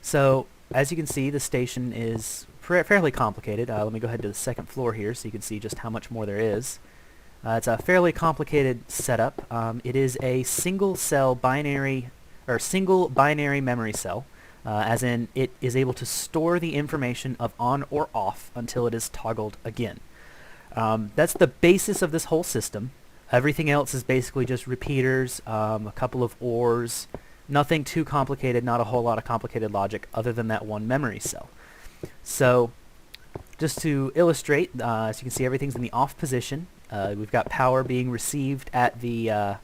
So as you can see, the station is fairly complicated. Let me go ahead to the second floor here so you can see just how much more there is. It's a fairly complicated setup. It is a single binary memory cell, as in it is able to store the information of on or off until it is toggled again. That's the basis of this whole system. Everything else is basically just repeaters, a couple of ORs, nothing too complicated, not a whole lot of complicated logic other than that one memory cell. So just to illustrate, as you can see, everything's in the off position. We've got power being received at the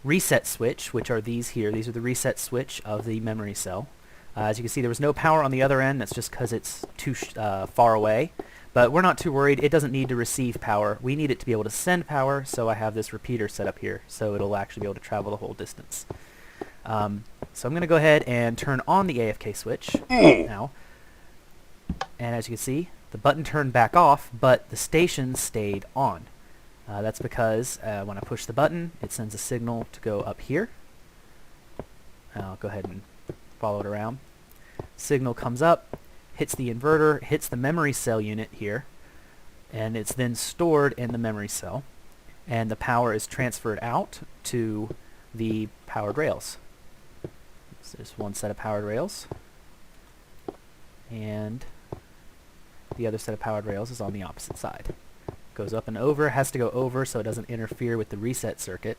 reset switch, which are these here. These are the reset switch of the memory cell. As you can see, there was no power on the other end. That's just because it's too far away. But we're not too worried. It doesn't need to receive power. We need it to be able to send power, so I have this repeater set up here, so it'll actually be able to travel the whole distance. So I'm going to go ahead and turn on the AFK switch now. And as you can see, the button turned back off, but the station stayed on. That's because when I push the button, it sends a signal to go up here. I'll go ahead and follow it around. Signal comes up, hits the inverter, hits the memory cell unit here, and it's then stored in the memory cell. And the power is transferred out to the powered rails. So there's one set of powered rails, and the other set of powered rails is on the opposite side. Goes up and over, has to go over so it doesn't interfere with the reset circuit.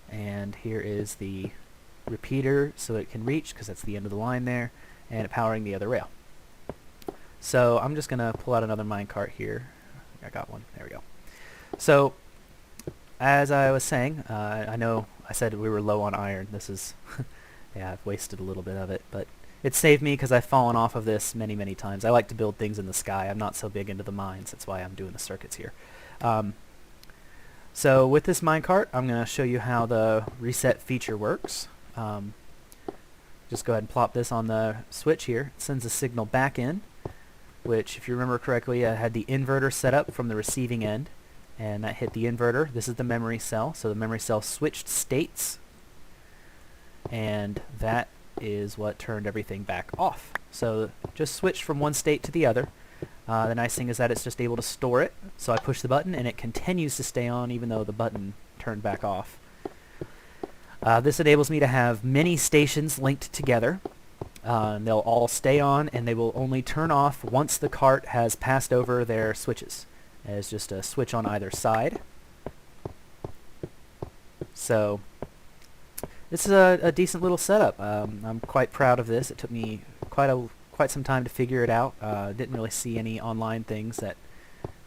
And here is the repeater so it can reach, because that's the end of the line there, and powering the other rail. So I'm just going to pull out another minecart here. I got one. There we go. So as I was saying, I know I said we were low on iron. This is yeah, I've wasted a little bit of it, but it saved me because I've fallen off of this many, many times. I like to build things in the sky. I'm not so big into the mines. That's why I'm doing the circuits here. So with this minecart, I'm going to show you how the reset feature works. Just go ahead and plop this on the switch here. It sends a signal back in, which, if you remember correctly, I had the inverter set up from the receiving end, and that hit the inverter. This is the memory cell. So the memory cell switched states, and that is what turned everything back off. So just switched from one state to the other. The nice thing is that it's just able to store it. So I push the button and it continues to stay on even though the button turned back off. This enables me to have many stations linked together. They'll all stay on, and they will only turn off once the cart has passed over their switches. It's just a switch on either side. So this is a decent little setup. I'm quite proud of this. It took me quite some time to figure it out. Didn't really see any online things that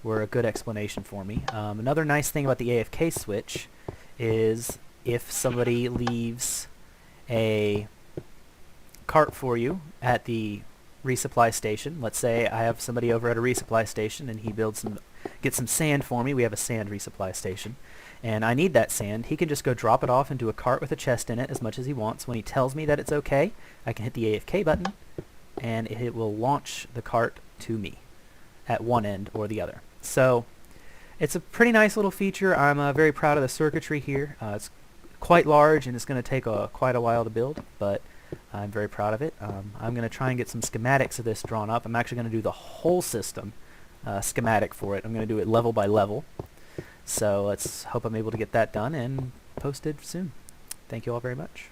were a good explanation for me. Another nice thing about the AFK switch is if somebody leaves a cart for you at the resupply station. Let's say I have somebody over at a resupply station and he gets some sand for me. We have a sand resupply station, and I need that sand. He can just go drop it off into a cart with a chest in it as much as he wants. When he tells me that it's okay, I can hit the AFK button and it will launch the cart to me at one end or the other. So it's a pretty nice little feature. I'm very proud of the circuitry here. It's quite large and it's going to take quite a while to build, but I'm very proud of it. I'm going to try and get some schematics of this drawn up. I'm actually going to do the whole system schematic for it. I'm going to do it level by level. So let's hope I'm able to get that done and posted soon. Thank you all very much.